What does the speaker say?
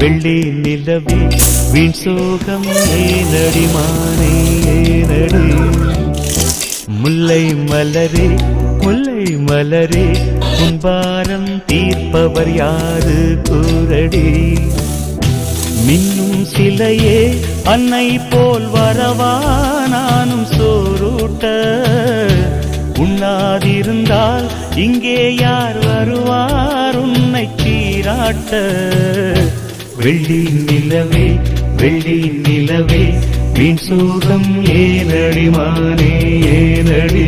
வெள்ளி நிலவே வீண் சோகம் ஏனடி மானே ஏனடி முல்லை மலரே முல்லை மலரே உன்பாரம் தீர்ப்பவர் யாரு கூரடி மின்னும் சிலையே அன்னை போல் வரவா நானும் சோரூட்ட உண்ணாதிருந்தால் இங்கே யார் வருவார் உன்னை சீராட்ட வெள்ளி நிலவே வெள்ளி நிலவே வீண் சோகம் ஏனடி மானே ஏனடி